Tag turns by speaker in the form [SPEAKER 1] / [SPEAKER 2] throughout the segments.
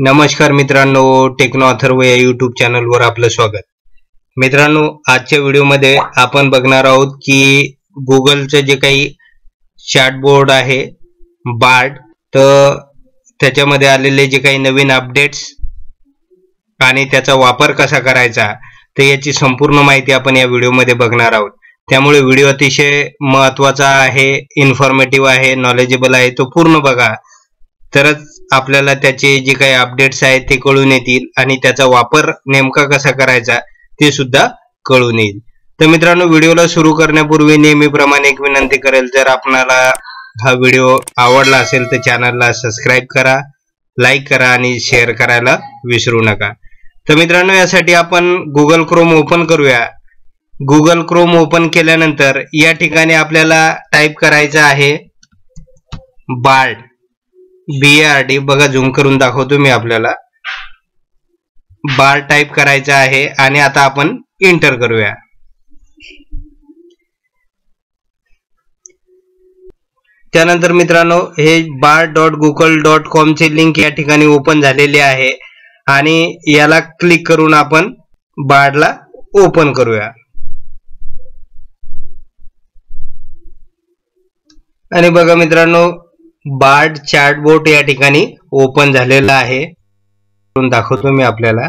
[SPEAKER 1] नमस्कार मित्रांनो, टेक्नो अथर्व या यूट्यूब चॅनलवर आपलं स्वागत. मित्रांनो, आजच्या व्हिडिओमध्ये आपण बघणार आहोत की गुगलचं जे काही चॅटबोर्ड आहे बार्ड, तर त्याच्यामध्ये आलेले जे काही नवीन अपडेट्स आणि त्याचा वापर कसा करायचा तर याची संपूर्ण माहिती आपण या व्हिडिओमध्ये बघणार आहोत. त्यामुळे व्हिडिओ अतिशय महत्त्वाचा आहे, इन्फॉर्मेटिव्ह आहे, नॉलेजेबल आहे. तो पूर्ण बघा, तरच आपल्याला त्याचे जे काही अपडेट्स आहेत ते कळून येतील आणि त्याचा वापर नेमका कसा करायचा ते सुद्धा कळून येईल. तर मित्रांनो, व्हिडिओला सुरू करण्यापूर्वी नेहमीप्रमाणे एक विनंती करेल, जर आपल्याला हा व्हिडिओ आवडला असेल तर चॅनलला सबस्क्राईब करा, लाईक करा आणि शेअर करायला विसरू नका. तर मित्रांनो, यासाठी आपण गुगल क्रोम ओपन करूया. गुगल क्रोम ओपन केल्यानंतर या ठिकाणी आपल्याला टाईप करायचं आहे बार्ड, BARD. बघा, झूम करून दाखवतो मी आपल्याला. बार्ड टाईप करायचा आहे आणि आता आपण एंटर करूया. त्यानंतर मित्रांनो, हे bard.google.com ची लिंक या ठिकाणी ओपन झालेली आहे आणि याला क्लिक करून आपण बार्डला ओपन करूया. आणि बघा मित्रांनो, बार्ड चॅटबोट या ठिकाणी ओपन झालेला आहे, दाखवतो मी आपल्याला.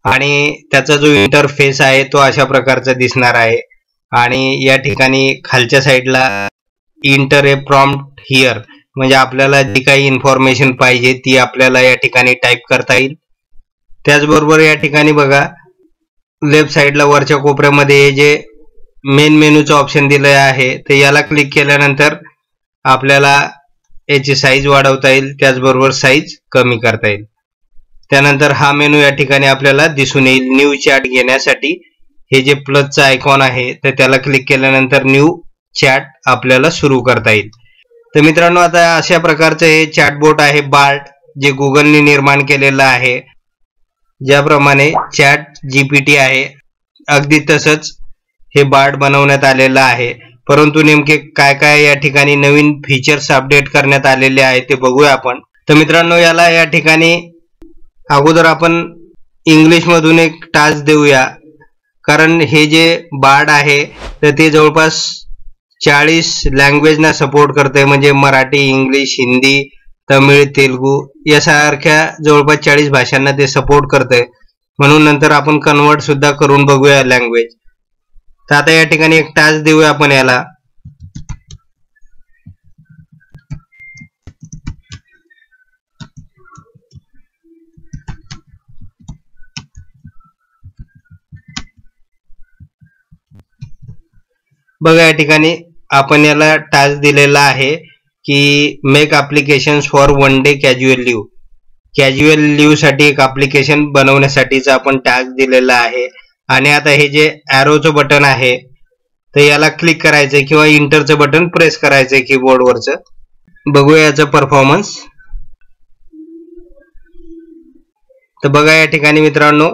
[SPEAKER 1] आणि त्याचा जो इंटरफेस आहे तो अशा प्रकारचा दिसणार आहे. आणि या ठिकाणी खालच्या साईडला इंटर ए प्रॉम्प्ट हिअर, म्हणजे आपल्याला जी काही इन्फॉर्मेशन पाहिजे ती आपल्याला या ठिकाणी टाईप करता येईल. त्याचबरोबर या ठिकाणी बघा, लेफ्ट साईडला वरच्या कोपऱ्यामध्ये हे जे मेन मेनूचं ऑप्शन दिलं आहे तर याला क्लिक केल्यानंतर आपल्याला याची साईज वाढवता येईल, त्याचबरोबर साईज कमी करता येईल. त्यानंतर हा मेनू या ठिकाणी आपल्याला दिसून येईल. न्यू चॅट घेण्यासाठी हे जे प्लसचा आयकॉन आहे तर त्याला क्लिक केल्यानंतर न्यू चॅट आपल्याला सुरू करता येईल. तर मित्रांनो, आता अशा प्रकारचं हे चॅटबोट आहे बार्ड, जे गुगलने निर्माण केलेलं आहे. ज्याप्रमाणे ChatGPT आहे अगदी तसंच हे बार्ड बनवण्यात आलेलं आहे. परंतु नेमके काय काय या ठिकाणी नवीन फीचर्स अपडेट करण्यात आलेले आहे ते बघूया आपण. तर मित्रांनो, याला या ठिकाणी अगोदर आपण इंग्लिश मधून एक टास्क देऊया, कारण हे जे बार्ड आहे तर ते जवळपास 40 लँग्वेजना सपोर्ट करते, म्हणजे मराठी, इंग्लिश, हिंदी, तमिळ, तेलुगू यासारख्या जवळपास 40 भाषांना ते सपोर्ट करते. म्हणून नंतर आपण कन्वर्ट सुद्धा करून बघूया लँग्वेज. तर आता या ठिकाणी एक टास्क देऊया आपण याला. बघा, या ठिकाणी आपण याला टास्क दिलेला आहे की make applications for one day casual leave. Casual leave साठी एक ॲप्लिकेशन बनवण्यासाठीचा आपण टास्क दिलेला आहे. आणि आता हे जे ॲरोचं बटन आहे तर याला क्लिक करायचंय किंवा इंटरचं बटन प्रेस करायचंय कीबोर्डवरचं. बघूया याचं परफॉर्मन्स. तर बघा, या ठिकाणी मित्रांनो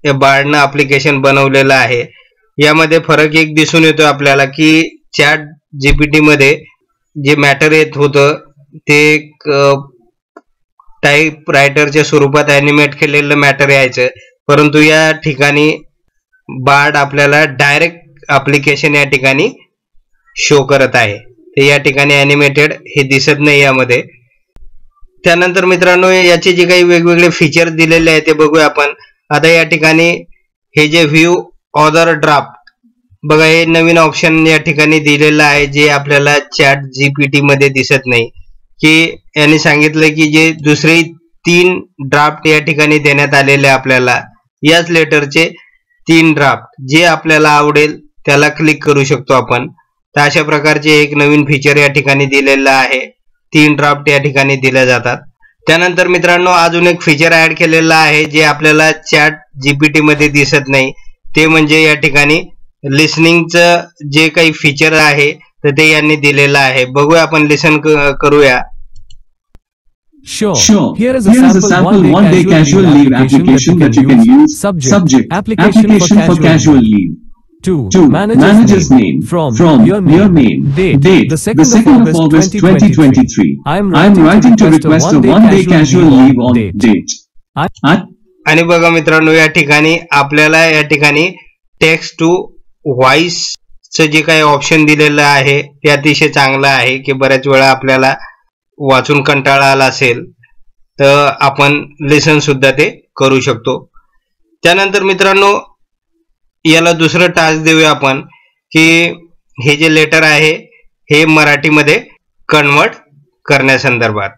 [SPEAKER 1] या बार्डनं ॲप्लिकेशन बनवलेलं आहे. यामध्ये फरक एक दिसून येतो आपल्याला की ChatGPT मध्ये जे मॅटर येत होतं ते टाईप रायटरच्या स्वरूपात ॲनिमेट केलेलं मॅटर यायचं, परंतु या ठिकाणी बार्ड आपल्याला डायरेक्ट ॲप्लिकेशन या ठिकाणी शो करत आहे. ते या ठिकाणी ॲनिमेटेड हे दिसत नाही यामध्ये. त्यानंतर मित्रांनो, याचे जे काही वेगवेगळे फीचर दिलेले आहेत ते बघूया आपण. आता या ठिकाणी हे जे व्ह्यू ऑदर ड्राफ्ट, बघा हे नवीन ऑप्शन या ठिकाणी दिलेलं आहे जे आपल्याला ChatGPT मध्ये दिसत नाही. की यांनी सांगितलं की जे दुसरे 3 ड्राफ्ट या ठिकाणी देण्यात आलेले आपल्याला, याच लेटरचे 3 ड्राफ्ट जे आपल्याला आवडेल त्याला क्लिक करू शकतो आपण. तर अशा प्रकारचे एक नवीन फीचर या ठिकाणी दिलेलं आहे. 3 ड्राफ्ट या ठिकाणी दिल्या जातात. त्यानंतर मित्रांनो, अजून एक फीचर ऍड केलेलं आहे जे आपल्याला ChatGPT मध्ये दिसत नाही. ते म्हणजे या ठिकाणी लिसनिंगचं जे काही फीचर आहे तर ते यांनी दिलेलं आहे. बघूया आपण, लिसन करूया.
[SPEAKER 2] Sure. Here is a sample one-day casual leave application that you can use. Subject: application for casual leave. 2. Manager's name. From your name. Date. The 2nd of August 2023. I am writing to request a one-day casual leave on date.
[SPEAKER 1] आणि बघा मित्रांनो, या ठिकाणी आपल्याला या ठिकाणी text to voice चे जे काही ऑप्शन दिलेलं आहे ते अतिशय चांगलं आहे की बऱ्याच वेळा आपल्याला वाचून कंटाळा आला असेल तर आपण लिसन सुद्धा ते करू शकतो. त्यानंतर मित्रांनो, याला दुसरं टास्क देऊया आपण की हे जे लेटर आहे हे मराठीमध्ये कन्वर्ट करण्यासंदर्भात.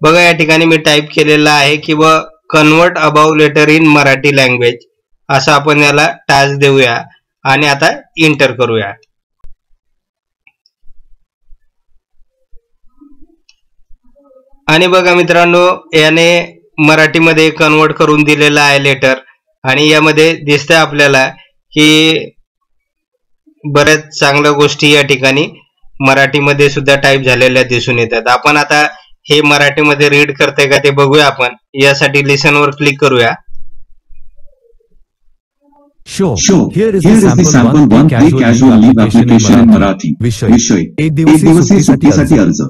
[SPEAKER 1] बघा या ठिकाणी मी टाईप केलेला आहे की convert above letter in Marathi language असं आपण याला टास्क देऊया आणि आता एंटर करूया. आणि बघा मित्रांनो, याने मराठीमध्ये कन्वर्ट करून दिलेला आहे लेटर आणि यामध्ये दिसतंय आपल्याला की बऱ्याच चांगल्या गोष्टी या ठिकाणी मराठीमध्ये सुद्धा टाईप झालेल्या दिसून येतात. आपण आता हे मराठीमध्ये रीड करते का ते बघूया आपण. यासाठी लिसन वर क्लिक करूया.
[SPEAKER 2] Here is the sample one day casual leave application in Marathi. विषय एक दिवसीय सुट्टीसाठी अर्ज.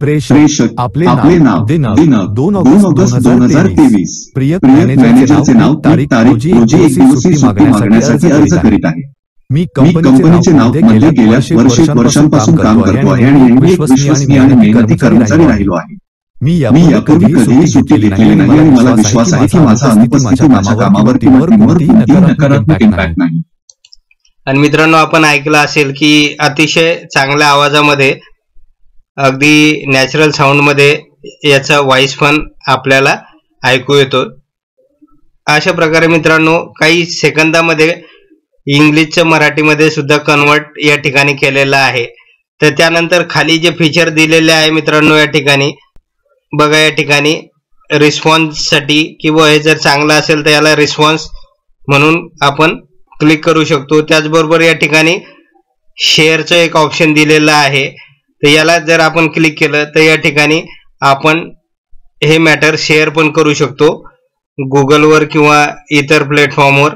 [SPEAKER 2] प्रेषक आपले नाव दिनांक 2 ऑगस्ट 2023. प्रिय मॅनेजरचे नाव तारीख रोजी एक दिवसीय सुट्टी मागण्यासाठी अर्ज करीत आहे. मी कंपनीचे नाव मध्ये गेल्या वर्षांपासून काम करतो आहे आणि विश्वसनीय आणि मेहनती कर्मचारी राहिलो आहे. मी यापूर्वी कधीही सुट्टी घेतलेली नाही आणि मला विश्वास आहे की माझा अनुपस्थिती माझ्या कामावर कोणतीही नकारात्मक इम्पॅक्ट नाही.
[SPEAKER 1] आणि मित्रांनो, आपण ऐकलं असेल की अतिशय चांगल्या आवाजामध्ये अगदी नॅचरल साऊंड मध्ये याचा व्हॉइस पण आपल्याला ऐकू येतो. अशा प्रकारे मित्रांनो काही सेकंदामध्ये इंग्लिशचं मराठीमध्ये सुद्धा कन्वर्ट या ठिकाणी केलेलं आहे. तर त्यानंतर खाली जे फीचर दिलेले आहे मित्रांनो, या ठिकाणी बघा या ठिकाणी रिस्पॉन्स साठी किंवा हे जर चांगलं असेल तर याला रिस्पॉन्स म्हणून आपण क्लिक करू शकतो. त्याचबरोबर या ठिकाणी शेअरचं एक ऑप्शन दिलेलं आहे. तर याला जर आपण क्लिक केलं तर या ठिकाणी आपण हे मॅटर शेअर पण करू शकतो गुगलवर किंवा इतर प्लॅटफॉर्मवर.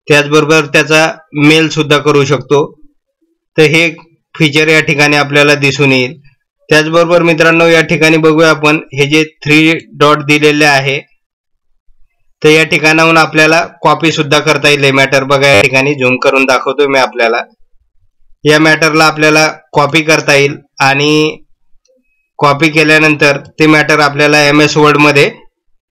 [SPEAKER 1] त्याचबरोबर त्याचा मेल सुद्धा करू शकतो. तर हे फीचर या ठिकाणी आपल्याला दिसून येईल. त्याचबरोबर मित्रांनो, या ठिकाणी बघूया आपण हे जे 3 डॉट दिलेले आहे तर या ठिकाणाहून आपल्याला कॉपी सुद्धा करता येईल. मॅटर बघा या ठिकाणी झूम करून दाखवतोय मी आपल्याला. या मॅटरला आपल्याला कॉपी करता येईल आणि कॉपी केल्यानंतर ते मॅटर आपल्याला MS वर्ड मध्ये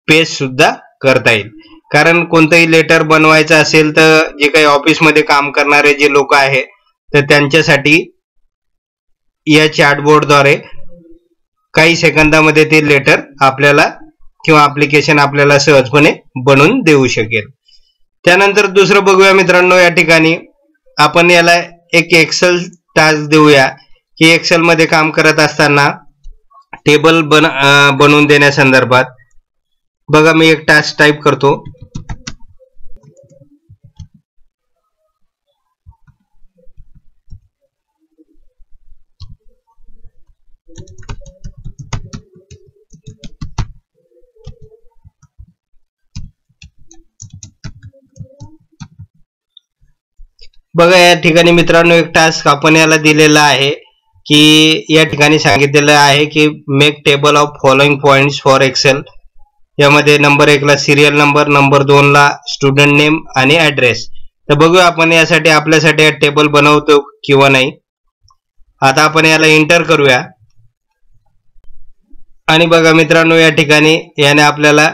[SPEAKER 1] पेस्ट सुद्धा करता येईल. कारण कोणतंही लेटर बनवायचं असेल तर जे काही ऑफिसमध्ये काम करणारे जे लोक आहे तर त्यांच्यासाठी या चॅटबोर्डद्वारे काही सेकंदामध्ये ते लेटर आपल्याला किंवा ऍप्लिकेशन आपल्याला सहजपणे बनवून देऊ शकेल. त्यानंतर दुसरं बघूया मित्रांनो, या ठिकाणी आपण याला एक एक्सेल टास्क देऊया की एक्सेल मध्ये काम करत असताना टेबल बनवून देण्यासंदर्भात. बघा मी एक टास्क टाईप करतो. बघा या ठिकाणी मित्रांनो एक टास्क आपण याला दिलेला आहे की या ठिकाणी सांगितलेलं आहे की make table of following points for Excel. यामध्ये नंबर 1 ला सिरियल नंबर, नंबर 2 ला स्टुडंट नेम आणि ऍड्रेस. तर बघूया आपण यासाठी आपल्यासाठी टेबल बनवतो किंवा नाही. आता आपण याला एंटर करूया आणि बघा मित्रांनो या ठिकाणी याने आपल्याला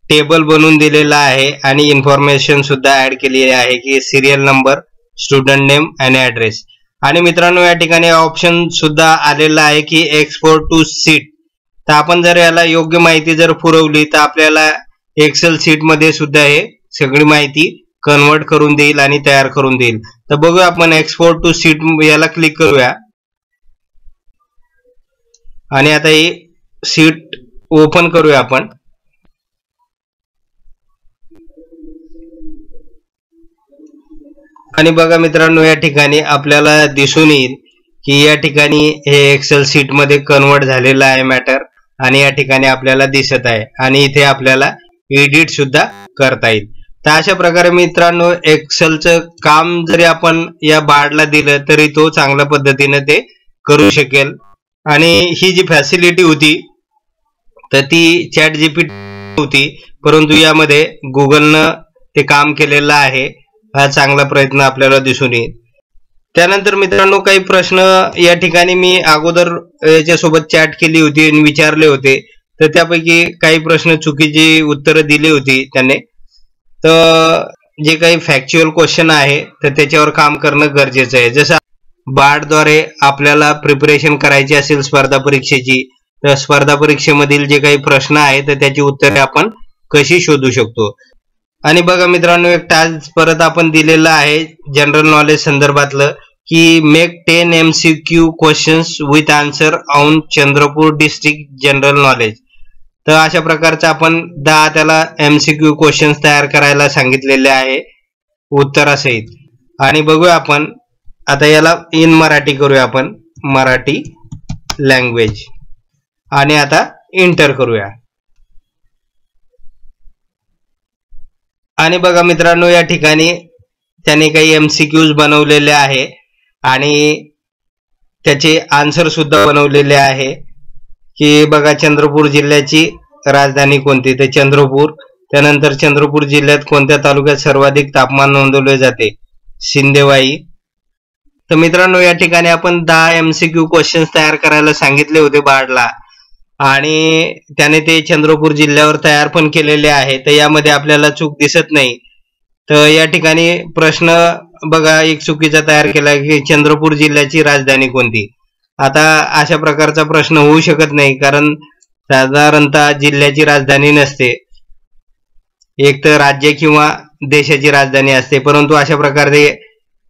[SPEAKER 1] टेबल बनवून दिलेला आहे आणि इन्फॉर्मेशन सुद्धा ऍड केलेली आहे की सिरियल नंबर, स्टुडंट नेम आणि ऍड्रेस. आणि मित्रांनो या ठिकाणी ऑप्शन सुद्धा आलेला आहे की एक्सपोर्ट टू शीट. तर आपण जर याला योग्य माहिती जर पुरवली तर आपल्याला एक्सेल शीट मध्ये सुद्धा हे सगळी माहिती कन्वर्ट करून देईल आणि तयार करून देईल. तर बघूया आपण एक्सपोर्ट टू शीट याला क्लिक करूया आणि आता ही शीट ओपन करूया आपण. आणि बघा मित्रांनो या ठिकाणी आपल्याला दिसून येईल की या ठिकाणी हे एक्सेल शीट मध्ये कन्वर्ट झालेलं आहे मॅटर आणि या ठिकाणी आपल्याला दिसत आहे आणि इथे आपल्याला एडिट सुद्धा करता येईल। तर अशा प्रकारे मित्रांनो एक्सेलचं काम जरी आपण या बार्डला दिलं तरी तो चांगल्या पद्धतीने ते करू शकेल। आणि ही जी फॅसिलिटी होती तर ती चॅट जीपीटी होती, परंतु यामध्ये गुगलनं ते काम केलेलं आहे। हा चांगला प्रयत्न आपल्याला दिसून येईल। त्यानंतर मित्रांनो काही प्रश्न या ठिकाणी मी अगोदर याच्यासोबत चॅट केली होती आणि विचारले होते, तर त्यापैकी काही प्रश्न चुकीची उत्तरं दिली होती त्याने। तर जे काही फॅक्च्युअल क्वेश्चन आहे तर त्याच्यावर काम करणं गरजेचं आहे। जसं बार्डद्वारे आपल्याला प्रिपरेशन करायची असेल स्पर्धा परीक्षेची, तर स्पर्धा परीक्षेमधील जे काही प्रश्न आहेत तर त्याची उत्तरे आपण कशी शोधू शकतो। आणि बघा मित्रांनो एक टास्क परत आपण दिलेला आहे जनरल नॉलेज संदर्भातलं की make 10 MCQ questions with answer on Chandrapur district general knowledge. तर अशा प्रकारचा आपण 10 त्याला MCQ क्वेश्चन्स तयार करायला सांगितलेले आहे उत्तरासहित। आणि बघूया आपण आता याला इन मराठी करूया आपण, मराठी लँग्वेज, आणि आता एंटर करूया। आणि बघा मित्रांनो या ठिकाणी त्याने काही MCQs बनवलेले आहे आणि त्याचे आन्सर सुद्धा बनवलेले आहे की बघा चंद्रपूर जिल्ह्याची राजधानी कोणती, तर चंद्रपूर। त्यानंतर चंद्रपूर जिल्ह्यात कोणत्या तालुक्यात सर्वाधिक तापमान नोंदवले जाते, शिंदेवाई। तर मित्रांनो या ठिकाणी आपण 10 MCQ क्वेश्चन्स तयार करायला सांगितले होते बार्डला आणि त्याने ते चंद्रपूर जिल्ह्यावर तयार पण केलेले आहे। तर यामध्ये आपल्याला चूक दिसत नाही। तर या ठिकाणी प्रश्न बघा एक चुकीचा तयार केला की चंद्रपूर जिल्ह्याची राजधानी कोणती। आता अशा प्रकारचा प्रश्न होऊ शकत नाही, कारण साधारणतः जिल्ह्याची राजधानी नसते, एक तर राज्य किंवा देशाची राजधानी असते। परंतु अशा प्रकारे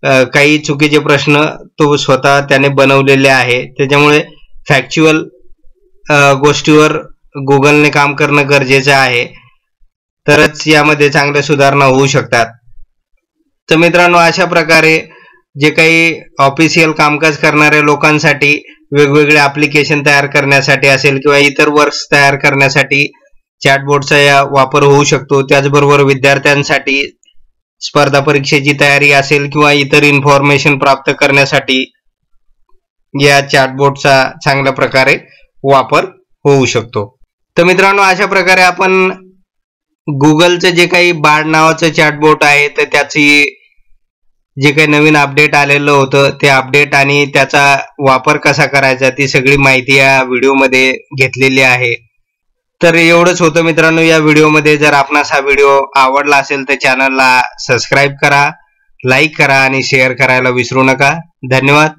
[SPEAKER 1] काही चुकीचे प्रश्न तो स्वतः त्याने बनवलेले आहे। त्याच्यामुळे फॅक्च्युअल गोष्टीवर गुगलने काम करणं गरजेचं आहे, तरच यामध्ये चांगल्या सुधारणा होऊ शकतात। तर मित्रांनो अशा प्रकारे जे काही ऑफिशियल कामकाज करणाऱ्या लोकांसाठी वेगवेगळे ऍप्लिकेशन तयार करण्यासाठी असेल किंवा इतर वर्क्स तयार करण्यासाठी चॅटबॉटचा वापर होऊ शकतो। त्याचबरोबर विद्यार्थ्यांसाठी स्पर्धा परीक्षेची तयारी असेल किंवा इतर इन्फॉर्मेशन प्राप्त करण्यासाठी या चॅटबॉटचा चांगल्या प्रकारे वापर होऊ शकतो। तर मित्रांनो अशा प्रकारे आपण गुगलचं जे काही बार्ड नावाचं चॅटबॉट आहे तर त्याची जे काही नवीन अपडेट आलेलं होतं ते अपडेट आणि त्याचा वापर कसा करायचा ती सगळी माहिती या व्हिडिओमध्ये घेतलेली आहे। तर एवढंच होतं मित्रांनो या व्हिडिओमध्ये। जर आपणास हा व्हिडिओ आवडला असेल तर चॅनलला सबस्क्राईब करा, लाईक करा आणि शेअर करायला विसरू नका। धन्यवाद।